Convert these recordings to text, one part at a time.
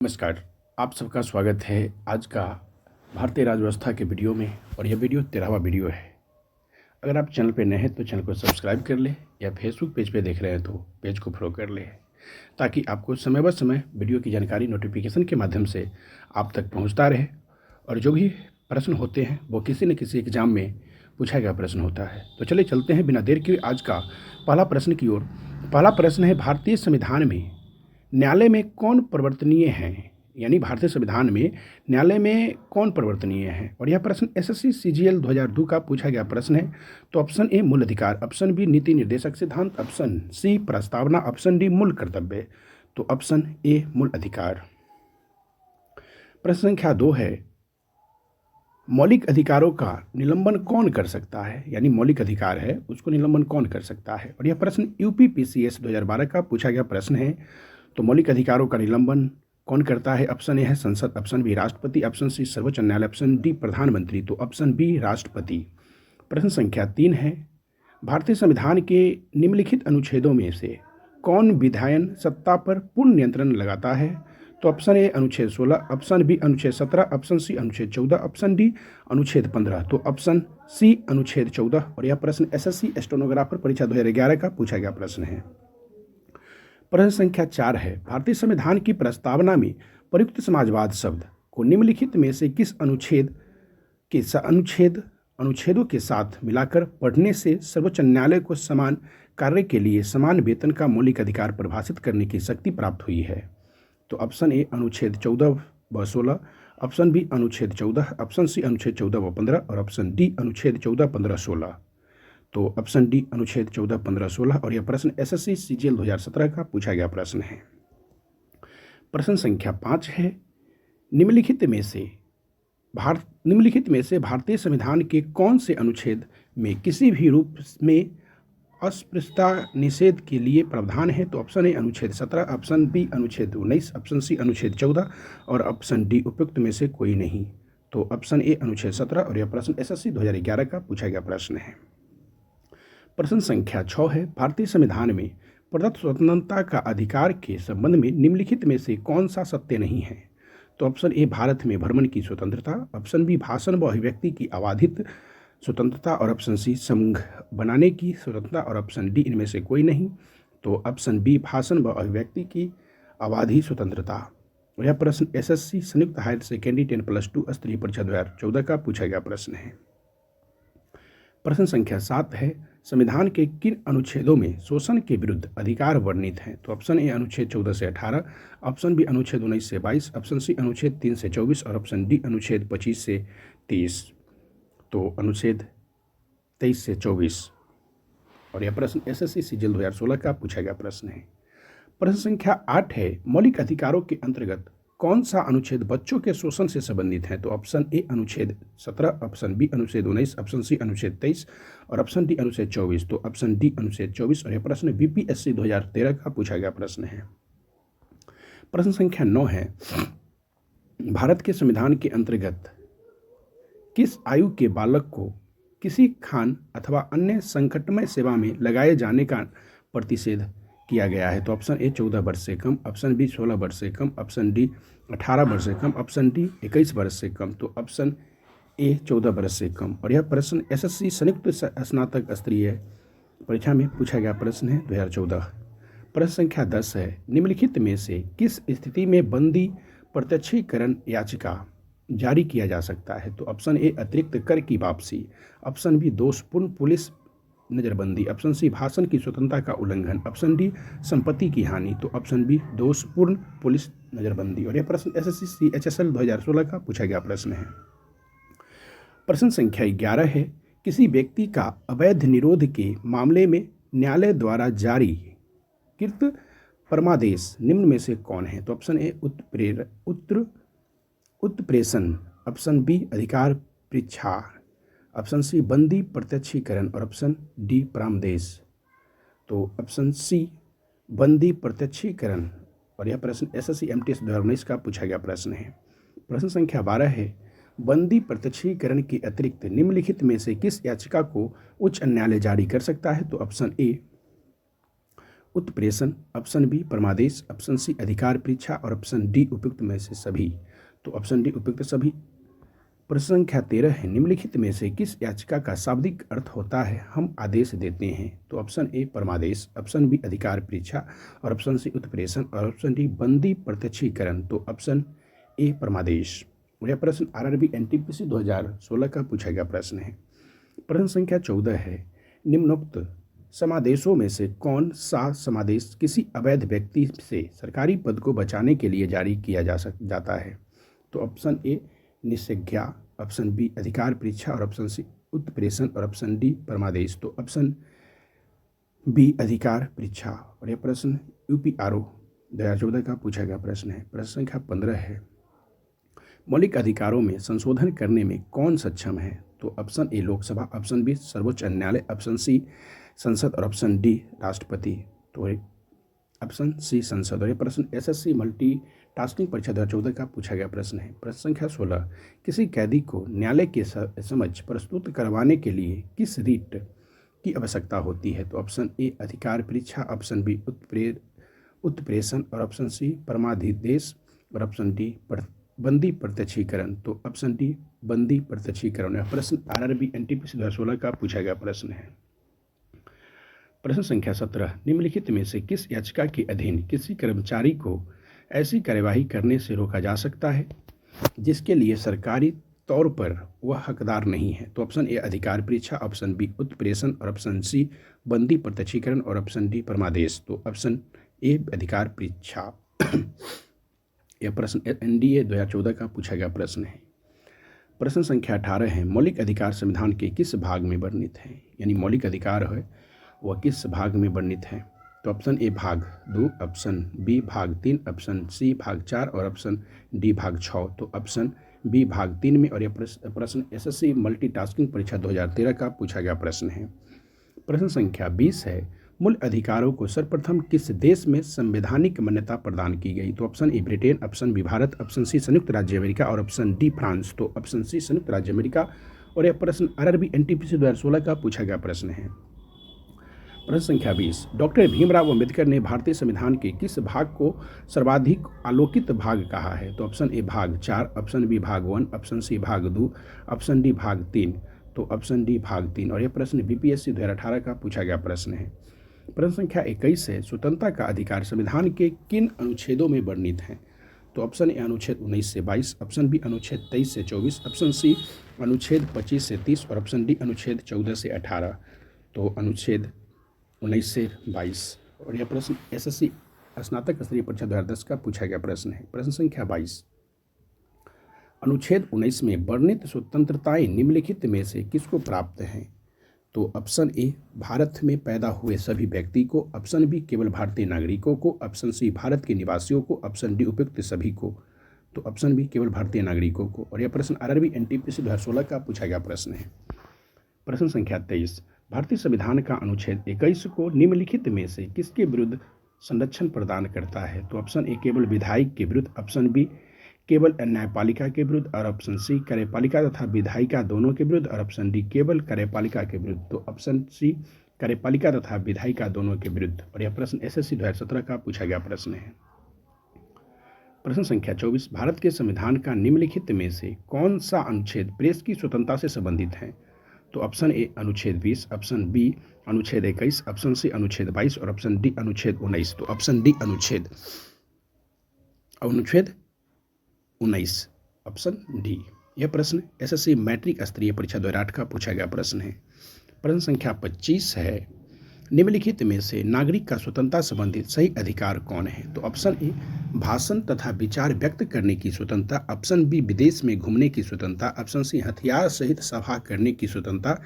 नमस्कार। आप सबका स्वागत है आज का भारतीय राज्य व्यवस्था के वीडियो में। और यह वीडियो 13वां वीडियो है। अगर आप चैनल पे नए हैं तो चैनल को सब्सक्राइब कर ले, या फेसबुक पेज पे देख रहे हैं तो पेज को फॉलो कर ले, ताकि आपको समय ब समय वीडियो की जानकारी नोटिफिकेशन के माध्यम से आप तक पहुंचता रहे। और जो भी प्रश्न होते हैं वो किसी न किसी एग्जाम में पूछा गया प्रश्न होता है। तो चलिए चलते हैं बिना देर के आज का पहला प्रश्न की ओर। पहला प्रश्न है, भारतीय संविधान में न्यायालय में कौन परिवर्तनीय हैं? यानी भारतीय संविधान में न्यायालय में कौन परिवर्तनीय है? और यह प्रश्न एसएससी सीजीएल 2002 का पूछा गया प्रश्न है। तो ऑप्शन ए मूल अधिकार, ऑप्शन बी नीति निर्देशक सिद्धांत, ऑप्शन सी प्रस्तावना, ऑप्शन डी मूल कर्तव्य। तो ऑप्शन ए मूल अधिकार। प्रश्न संख्या 2 है, मौलिक अधिकारों का निलंबन कौन कर सकता है? यानी मौलिक अधिकार है उसको निलंबन कौन कर सकता है? और यह प्रश्न यूपीपीसीएस 2012 का पूछा गया प्रश्न है। तो मौलिक अधिकारों का निलंबन कौन करता है? ऑप्शन ए है संसद, ऑप्शन बी राष्ट्रपति, ऑप्शन सी सर्वोच्च न्यायालय, ऑप्शन डी प्रधानमंत्री। तो ऑप्शन बी राष्ट्रपति। प्रश्न संख्या 3 है, भारतीय संविधान के निम्नलिखित अनुच्छेदों में से कौन विधायन सत्ता पर पूर्ण नियंत्रण लगाता है? तो ऑप्शन ए अनुच्छेद 16, ऑप्शन बी अनुच्छेद 17, ऑप्शन सी अनुच्छेद 14, ऑप्शन डी अनुच्छेद 15। तो ऑप्शन सी अनुच्छेद 14। और यह प्रश्न एसएससी स्टेनोग्राफर परीक्षा 2011 का पूछा गया प्रश्न है। प्रश्न संख्या 4 है, भारतीय संविधान की प्रस्तावना में प्रयुक्त समाजवाद शब्द को निम्नलिखित में से किस अनुच्छेदों के साथ मिलाकर पढ़ने से सर्वोच्च न्यायालय को समान कार्य के लिए समान वेतन का मौलिक अधिकार परिभाषित करने की शक्ति प्राप्त हुई है? तो ऑप्शन ए अनुच्छेद 14 व 16, ऑप्शन बी अनुच्छेद 14, ऑप्शन सी अनुच्छेद 14 व 15 और ऑप्शन डी अनुच्छेद 14, 15, 16। तो ऑप्शन डी अनुच्छेद 14, 15, 16। और यह प्रश्न एसएससी सीजीएल 2017 का पूछा गया प्रश्न है। प्रश्न संख्या 5 है, निम्नलिखित में से भारतीय संविधान के कौन से अनुच्छेद में किसी भी रूप में अस्पृश्यता निषेध के लिए प्रावधान है? तो ऑप्शन ए अनुच्छेद 17, ऑप्शन बी अनुच्छेद 19, ऑप्शन सी अनुच्छेद 14 और ऑप्शन डी उपयुक्त में से कोई नहीं। तो ऑप्शन ए अनुच्छेद 17। और यह प्रश्न एसएससी 2011 का पूछा गया प्रश्न है। प्रश्न संख्या 6 है, भारतीय संविधान में प्रदत्त स्वतंत्रता का अधिकार के संबंध में निम्नलिखित में से कौन सा सत्य नहीं है? तो ऑप्शन ए भारत में भ्रमण की स्वतंत्रता, ऑप्शन बी भाषण व अभिव्यक्ति की अबाधित स्वतंत्रता और ऑप्शन सी संघ बनाने की स्वतंत्रता और ऑप्शन डी इनमें से कोई नहीं। तो ऑप्शन बी भाषण व अभिव्यक्ति की अबाधित स्वतंत्रता। और यह प्रश्न एसएससी संयुक्त हायर सेकेंडरी 10+2 स्तरीय परीक्षा 2014 का पूछा गया प्रश्न है। प्रश्न संख्या 7 है, संविधान के किन अनुच्छेदों में शोषण के विरुद्ध अधिकार वर्णित हैं? तो ऑप्शन ए अनुच्छेद 14 से 18, ऑप्शन बी अनुच्छेद 19 से 22, ऑप्शन सी अनुच्छेद 3 से 24 और ऑप्शन डी अनुच्छेद 25 से 30। तो अनुच्छेद 23 से 24। और यह प्रश्न एसएससी सीजीएल 2016 का पूछा गया प्रश्न है। प्रश्न संख्या 8 है, मौलिक अधिकारों के अंतर्गत कौन सा अनुच्छेद बच्चों के शोषण से संबंधित है? तो ऑप्शन ए अनुच्छेद 17, ऑप्शन बी अनुच्छेद 19, ऑप्शन सी अनुच्छेद 23 और ऑप्शन डी अनुच्छेद 24। तो ऑप्शन डी अनुच्छेद 24। और यह प्रश्न बीपीएससी 2013 का पूछा गया प्रश्न है। प्रश्न संख्या 9 है, भारत के संविधान के अंतर्गत किस आयु के बालक को किसी खान अथवा अन्य संकटमय सेवा में लगाए जाने का प्रतिषेध किया गया है? तो ऑप्शन ए 14 वर्ष से कम, ऑप्शन बी 16 वर्ष से कम, ऑप्शन डी 18 वर्ष से कम, ऑप्शन डी 21 वर्ष से कम। तो ऑप्शन ए 14 वर्ष से कम। और यह प्रश्न एसएससी संयुक्त स्नातक स्तरीय परीक्षा में पूछा गया प्रश्न है 2014। प्रश्न संख्या 10 है, निम्नलिखित में से किस स्थिति में बंदी प्रत्यक्षीकरण याचिका जारी किया जा सकता है? तो ऑप्शन ए अतिरिक्त कर की वापसी, ऑप्शन बी दोषपूर्ण पुलिस नज़रबंदी, ऑप्शन सी भाषण की स्वतंत्रता का उल्लंघन, ऑप्शन डी संपत्ति की हानि। तो ऑप्शन बी दोषपूर्ण पुलिस नज़रबंदी। और यह प्रश्न एसएससी सीएचएसएल 2016 का पूछा गया प्रश्न है। प्रश्न संख्या 11 है, किसी व्यक्ति का अवैध निरोध के मामले में न्यायालय द्वारा जारी कृत परमादेश निम्न में से कौन है? तो ऑप्शन ए उत्प्रेषण, ऑप्शन बी अधिकार परीक्षा, ऑप्शन सी बंदी प्रत्यक्षीकरण और ऑप्शन डी परमादेश। तो ऑप्शन सी बंदी प्रत्यक्षीकरण। और यह प्रश्न एसएससी एमटीएस 2019 का पूछा गया प्रश्न है। प्रश्न संख्या 12 है, बंदी प्रत्यक्षीकरण के अतिरिक्त निम्नलिखित में से किस याचिका को उच्च न्यायालय जारी कर सकता है? तो ऑप्शन ए उत्प्रेषण, ऑप्शन बी परमादेश, ऑप्शन सी अधिकार परीक्षा और ऑप्शन डी उपयुक्त में से सभी। तो ऑप्शन डी उपयुक्त सभी। प्रश्न संख्या 13 है, निम्नलिखित में से किस याचिका का शाब्दिक अर्थ होता है हम आदेश देते हैं? तो ऑप्शन ए परमादेश, ऑप्शन बी अधिकार परीक्षा और ऑप्शन सी उत्प्रेषण और ऑप्शन डी बंदी प्रत्यक्षीकरण। तो ऑप्शन ए परमादेश। यह प्रश्न आरआरबी एनटीपीसी 2016 का पूछा गया प्रश्न है। प्रश्न संख्या 14 है, निम्नोक्त समादेशों में से कौन सा समादेश किसी अवैध व्यक्ति से सरकारी पद को बचाने के लिए जारी किया जाता है? तो ऑप्शन ए निषेध्या, ऑप्शन बी अधिकार परीक्षा और ऑप्शन सी उत्प्रेषण और ऑप्शन डी परमादेश। तो ऑप्शन बी अधिकार परीक्षा। और यह प्रश्न यूपीआरओ 2014 का पूछा गया प्रश्न है। प्रश्न संख्या 15 है, मौलिक अधिकारों में संशोधन करने में कौन सक्षम है? तो option A Lok Sabha, option B सर्वोच्च न्यायालय, ऑप्शन सी संसद और ऑप्शन डी राष्ट्रपति। तो ऑप्शन सी संसद। और यह प्रश्न एसएससी मल्टी टास्किंग परीक्षा 2014 का पूछा गया प्रश्न है। प्रश्न संख्या 16, किसी कैदी को न्यायालय के समक्ष प्रस्तुत करवाने के लिए किस रीट की आवश्यकता होती है? तो ऑप्शन ए अधिकार परीक्षा, ऑप्शन बी उत्प्रेषण और ऑप्शन सी परमादेश और ऑप्शन डी बंदी प्रत्यक्षीकरण। तो ऑप्शन डी बंदी प्रत्यक्षीकरण। यह प्रश्न आरआरबी एनटीपीसी 2016 का पूछा गया प्रश्न है। प्रश्न संख्या 17, निम्नलिखित में से किस याचिका के अधीन किसी कर्मचारी को ऐसी कार्यवाही करने से रोका जा सकता है जिसके लिए सरकारी तौर पर वह हकदार नहीं है? तो ऑप्शन ए अधिकार परीक्षा, ऑप्शन बी उत्प्रेषण और ऑप्शन सी बंदी प्रत्यक्षीकरण और ऑप्शन डी परमादेश। तो ऑप्शन ए अधिकार परीक्षा। यह प्रश्न एनडीए 2014 का पूछा गया प्रश्न है। प्रश्न संख्या 18 है, मौलिक अधिकार संविधान के किस भाग में वर्णित है? यानी मौलिक अधिकार है वह किस भाग में वर्णित है? तो ऑप्शन ए भाग 2, ऑप्शन बी भाग 3, ऑप्शन सी भाग 4 और ऑप्शन डी भाग 6। तो ऑप्शन बी भाग 3 में। और यह प्रश्न एसएससी मल्टीटास्किंग परीक्षा 2013 का पूछा गया प्रश्न है। प्रश्न संख्या 20 है, मूल अधिकारों को सर्वप्रथम किस देश में संवैधानिक मान्यता प्रदान की गई? तो option A Britain, option B Bharat, option C संयुक्त राज्य अमेरिका और ऑप्शन डी फ्रांस। तो ऑप्शन सी संयुक्त राज्य अमेरिका। और यह प्रश्न आरआरबी एनटीपीसी 2016 का पूछा गया प्रश्न है। प्रश्न संख्या 20, डॉक्टर भीमराव अंबेडकर ने भारतीय संविधान के किस भाग को सर्वाधिक आलोकित भाग कहा है? तो ऑप्शन ए भाग 4, ऑप्शन बी भाग 1, ऑप्शन सी भाग 2, ऑप्शन डी भाग 3। तो ऑप्शन डी भाग 3। और यह प्रश्न बीपीएससी 2018 का पूछा गया प्रश्न है। प्रश्न संख्या 21 है, स्वतंत्रता का अधिकार संविधान के किन अनुच्छेदों में वर्णित है? तो ऑप्शन ए अनुच्छेद 19 से 22, ऑप्शन बी अनुच्छेद 23 से 24, ऑप्शन सी अनुच्छेद 25 से 30 और ऑप्शन डी अनुच्छेद 14 से 18। तो अनुच्छेद 19 से 22। और यह प्रश्न एसएससी स्नातक स्तरीय परीक्षा 2010 का पूछा गया प्रश्न है। प्रश्न संख्या 22, अनुच्छेद 19 में वर्णित स्वतंत्रताएं निम्नलिखित में से किसको प्राप्त हैं? तो ऑप्शन ए भारत में पैदा हुए सभी व्यक्ति को, ऑप्शन बी केवल भारतीय नागरिकों को, ऑप्शन सी भारत के निवासियों को, ऑप्शन डी उपयुक्त सभी को। तो ऑप्शन बी केवल भारतीय नागरिकों को। और यह प्रश्न आरआरबी एनटीपीसी 2016 का पूछा गया प्रश्न है। प्रश्न संख्या 23, भारतीय संविधान का अनुच्छेद 21 को निम्नलिखित में से किसके विरुद्ध संरक्षण प्रदान करता है? तो ऑप्शन ए केवल विधायक के विरुद्ध, ऑप्शन बी केवल न्यायपालिका के विरुद्ध और ऑप्शन सी कार्यपालिका तथा विधायिका दोनों के विरुद्ध और ऑप्शन डी केवल कार्यपालिका के विरुद्ध। तो ऑप्शन सी कार्यपालिका तथा विधायिका दोनों के विरुद्ध। और यह प्रश्न एसएससी 2017 का पूछा गया प्रश्न है। प्रश्न संख्या 24, भारत के संविधान का निम्नलिखित में से कौन सा अनुच्छेद प्रेस की स्वतंत्रता से संबंधित है? तो ऑप्शन ए अनुच्छेद 20, ऑप्शन बी अनुच्छेद 21, ऑप्शन सी अनुच्छेद 22 और ऑप्शन डी अनुच्छेद 19। तो ऑप्शन डी अनुच्छेद 19, ऑप्शन डी। यह प्रश्न एसएससी मैट्रिक स्तरीय परीक्षा 2008 का पूछा गया प्रश्न है। प्रश्न संख्या 25 है, निम्नलिखित में से नागरिक का स्वतंत्रता संबंधित सही अधिकार कौन है? तो ऑप्शन ए भाषण तथा विचार व्यक्त करने की स्वतंत्रता, ऑप्शन बी विदेश में घूमने की स्वतंत्रता, ऑप्शन सी हथियार सहित सभा करने की स्वतंत्रता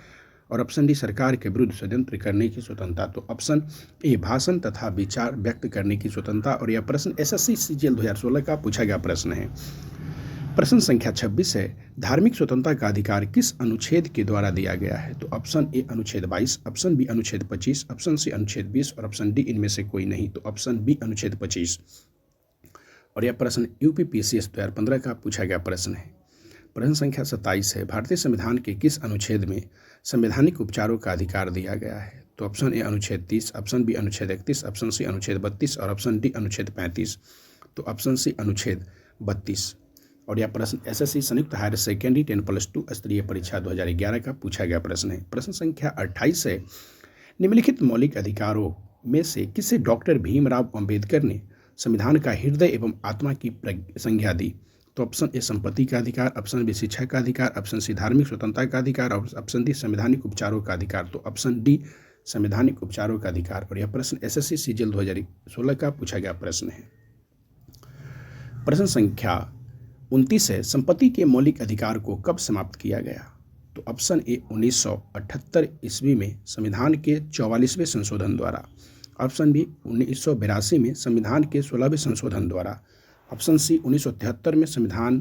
और ऑप्शन डी सरकार के विरुद्ध षड्यंत्र करने की स्वतंत्रता। तो ऑप्शन ए भाषण तथा विचार व्यक्त करने की स्वतंत्रता। और यह प्रश्न एसएससी सीजीएल 2016 का पूछा गया प्रश्न है। प्रश्न संख्या 26 है, धार्मिक स्वतंत्रता का अधिकार किस अनुच्छेद के द्वारा दिया गया है? तो ऑप्शन ए अनुच्छेद 22, ऑप्शन बी अनुच्छेद 25, ऑप्शन सी अनुच्छेद 20 और ऑप्शन डी इनमें से कोई नहीं। तो ऑप्शन बी अनुच्छेद 25। और यह प्रश्न यूपीपीसीएस 2015 का पूछा गया प्रश्न है। प्रश्न संख्या 27 है, भारतीय संविधान के किस अनुच्छेद में संवैधानिक उपचारों का अधिकार दिया गया है? तो ऑप्शन ए अनुच्छेद 30, ऑप्शन बी अनुच्छेद 31, ऑप्शन सी अनुच्छेद 32 और ऑप्शन डी अनुच्छेद 35। तो ऑप्शन सी अनुच्छेद 32। और यह प्रश्न एसएससी संयुक्त हायर सेकेंडरी 10+2 स्तरीय परीक्षा 2011 का पूछा गया प्रश्न है। प्रश्न संख्या 28 है, निम्नलिखित मौलिक अधिकारों में से किसे डॉक्टर भीमराव अंबेडकर ने संविधान का हृदय एवं आत्मा की संज्ञा दी? तो ऑप्शन ए संपत्ति का अधिकार, ऑप्शन बी शिक्षा का अधिकार, ऑप्शन सी धार्मिक स्वतंत्रता का अधिकार और ऑप्शन डी संवैधानिक उपचारों का अधिकार। तो ऑप्शन डी संवैधानिक उपचारों का अधिकार। और यह प्रश्न एसएससी सीजीएल 2016 का पूछा गया प्रश्न है। प्रश्न संख्या 29 है, संपत्ति के मौलिक अधिकार को कब समाप्त किया गया? तो ऑप्शन ए 1978 ईस्वी में संविधान के 44वें संशोधन द्वारा, ऑप्शन बी 1982 में संविधान के 16वें संशोधन द्वारा, ऑप्शन सी 1973 में संविधान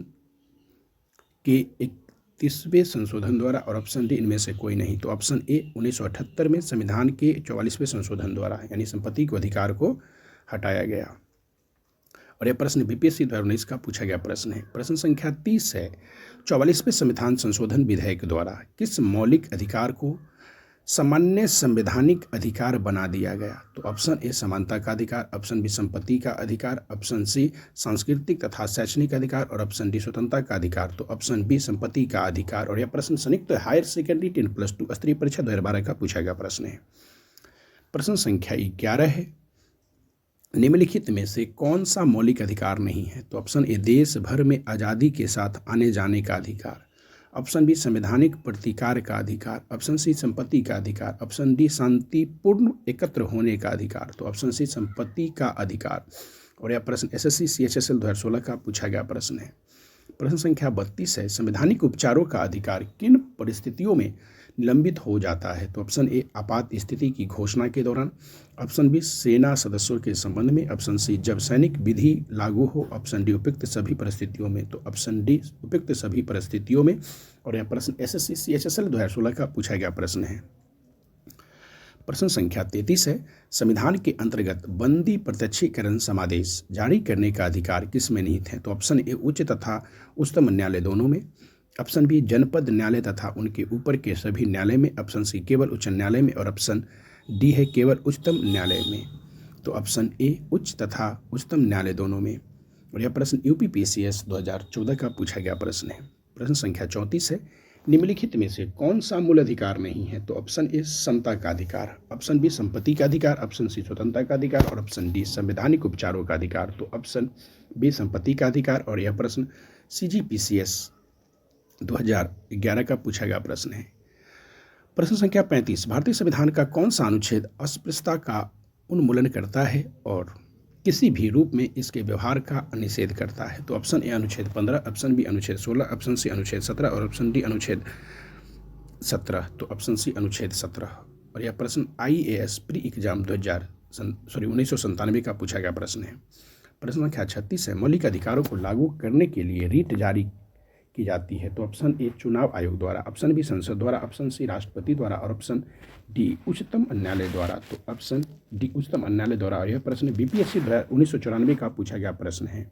के 31वें संशोधन द्वारा और ऑप्शन डी इनमें से कोई नहीं। तो ऑप्शन ए 1978 में संविधान के 44वें संशोधन द्वारा, यानी संपत्ति के अधिकार को हटाया गया। और यह प्रश्न बीपीएससी 2019 का पूछा गया प्रश्न है। प्रश्न संख्या 30 है, 44वें संविधान संशोधन विधेयक द्वारा किस मौलिक अधिकार को सामान्य संवैधानिक अधिकार बना दिया गया? तो ऑप्शन ए समानता का अधिकार, ऑप्शन बी संपत्ति का अधिकार, ऑप्शन सी सांस्कृतिक तथा शैक्षणिक अधिकार और ऑप्शन डी स्वतंत्रता का अधिकार। तो ऑप्शन बी संपत्ति का अधिकार। और यह प्रश्न संयुक्त हायर सेकेंडरी 10+2 स्तरीय परीक्षा 2012 का पूछा गया प्रश्न है। प्रश्न संख्या 11 है, निम्नलिखित में से कौन सा मौलिक अधिकार नहीं है? तो ऑप्शन ए देश भर में आज़ादी के साथ आने जाने का अधिकार, ऑप्शन बी संवैधानिक प्रतिकार का अधिकार, ऑप्शन सी संपत्ति का अधिकार, ऑप्शन डी शांतिपूर्ण एकत्र होने का अधिकार। तो ऑप्शन सी संपत्ति का अधिकार। और यह प्रश्न एसएससी सीएचएसएल 2016 का पूछा गया प्रश्न है। प्रश्न संख्या 32 है, संवैधानिक उपचारों का अधिकार किन परिस्थितियों में निलंबित हो जाता है? तो ऑप्शन ए आपात स्थिति की घोषणा के दौरान, ऑप्शन बी सेना सदस्यों के संबंध में, ऑप्शन सी जब सैनिक विधि लागू हो, ऑप्शन डी उपयुक्त सभी परिस्थितियों में। तो ऑप्शन डी उपयुक्त सभी परिस्थितियों में। और यह प्रश्न एसएससी सीएचएसएल 2016 का पूछा गया प्रश्न है। प्रश्न संख्या 33 है, संविधान के अंतर्गत बंदी प्रत्यक्षीकरण समादेश जारी करने का अधिकार किस में निहित है? तो ऑप्शन ए उच्च तथा उच्चतम न्यायालय दोनों में, ऑप्शन बी जनपद न्यायालय तथा उनके ऊपर के सभी न्यायालय में, ऑप्शन सी केवल उच्च न्यायालय में और ऑप्शन डी है केवल उच्चतम न्यायालय में। तो ऑप्शन ए उच्च तथा उच्चतम न्यायालय दोनों में। और यह प्रश्न यूपीपीसीएस 2014 का पूछा गया प्रश्न है। प्रश्न संख्या 34 है, निम्नलिखित में से कौन सा मूल अधिकार नहीं है? तो ऑप्शन ए समता का अधिकार, ऑप्शन बी संपत्ति का अधिकार, ऑप्शन सी स्वतंत्रता का अधिकार और ऑप्शन डी संवैधानिक उपचारों का अधिकार। तो ऑप्शन बी संपत्ति का अधिकार। और यह प्रश्न सीजीपीसीएस 2011 का पूछा गया प्रश्न है। प्रश्न संख्या 35, भारतीय संविधान का कौन सा अनुच्छेद अस्पृश्यता का उन्मूलन करता है और किसी भी रूप में इसके व्यवहार का निषेध करता है? तो ऑप्शन ए अनुच्छेद 15, ऑप्शन बी अनुच्छेद 16, ऑप्शन सी अनुच्छेद 17 और ऑप्शन डी अनुच्छेद 17। तो ऑप्शन सी अनुच्छेद 17। और यह प्रश्न IAS प्री एग्जाम 1997 का पूछा गया प्रश्न है। प्रश्न संख्या 36 है, मौलिक अधिकारों को लागू करने के लिए रीट जारी की जाती है? तो ऑप्शन ए चुनाव आयोग द्वारा, ऑप्शन बी संसद द्वारा, ऑप्शन सी राष्ट्रपति द्वारा और ऑप्शन डी उच्चतम न्यायालय द्वारा। तो ऑप्शन डी उच्चतम न्यायालय द्वारा। और यह प्रश्न बीपीएससी 1994 का पूछा गया प्रश्न है।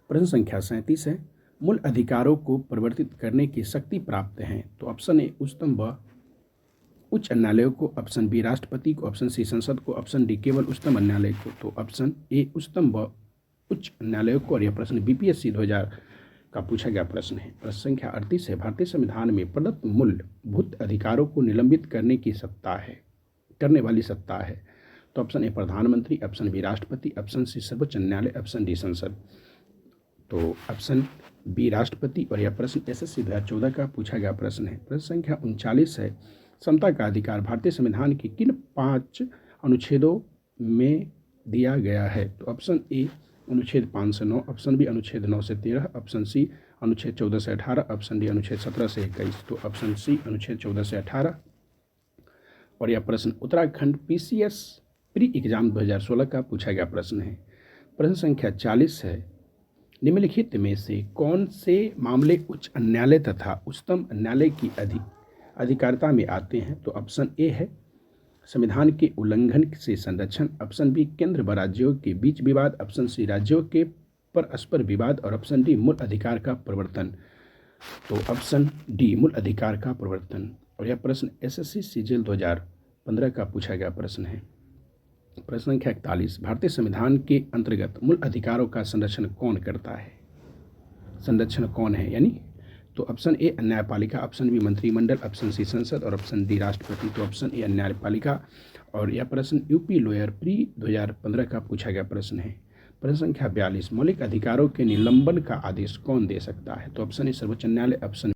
प्रश्न संख्या 37 है, मूल अधिकारों को परिवर्तित करने की शक्ति प्राप्त है? तो ऑप्शन ए उच्चतम व उच्च न्यायालयों को, ऑप्शन बी राष्ट्रपति को, ऑप्शन सी संसद को, ऑप्शन डी केवल उच्चतम न्यायालय को। तो ऑप्शन ए उच्चतम व उच्च न्यायालयों को। और यह प्रश्न बीपीएससी 2000 का पूछा गया प्रश्न है। प्रश्न संख्या 38 है, भारतीय संविधान में प्रदत्त मूलभूत अधिकारों को निलंबित करने की सत्ता है, करने वाली सत्ता है? तो ऑप्शन ए प्रधानमंत्री, ऑप्शन बी राष्ट्रपति, ऑप्शन सी सर्वोच्च न्यायालय, ऑप्शन डी संसद। तो ऑप्शन बी राष्ट्रपति। और यह प्रश्न एसएससी 2014 का पूछा गया प्रश्न है। प्रश्न संख्या 39 है, समता का अधिकार भारतीय संविधान के किन 5 अनुच्छेदों में दिया गया है? तो ऑप्शन ए अनुच्छेद 5 से 9, ऑप्शन बी अनुच्छेद 9 से 13, ऑप्शन सी अनुच्छेद 14 से 18, ऑप्शन डी अनुच्छेद 17 से 21। तो ऑप्शन सी अनुच्छेद 14 से 18। और यह प्रश्न उत्तराखंड पीसीएस प्री एग्जाम 2016 का पूछा गया प्रश्न है। प्रश्न संख्या 40 है, निम्नलिखित में से कौन से मामले उच्च न्यायालय तथा उच्चतम न्यायालय की अधिकारिता में आते हैं? तो ऑप्शन ए है संविधान के उल्लंघन से संरक्षण, ऑप्शन बी केंद्र व राज्यों के बीच विवाद, ऑप्शन सी राज्यों के परस्पर विवाद और ऑप्शन डी मूल अधिकार का प्रवर्तन। तो ऑप्शन डी मूल अधिकार का प्रवर्तन। और यह प्रश्न एसएससी सीजीएल 2015 का पूछा गया प्रश्न है। प्रश्न संख्या 41, भारतीय संविधान के अंतर्गत मूल अधिकारों का संरक्षण कौन करता है? संरक्षण कौन है यानी, तो ऑप्शन ए न्यायपालिका, ऑप्शन बी मंत्रिमंडल, ऑप्शन सी संसद और ऑप्शन डी राष्ट्रपति। तो ऑप्शन ए न्यायपालिका, और यह प्रश्न यूपी लोअर प्री 2015 का पूछा गया प्रश्न है। प्रश्न संख्या 42, मौलिक अधिकारों के निलंबन का आदेश कौन दे सकता है? तो ऑप्शन ए सर्वोच्च न्यायालय, ऑप्शन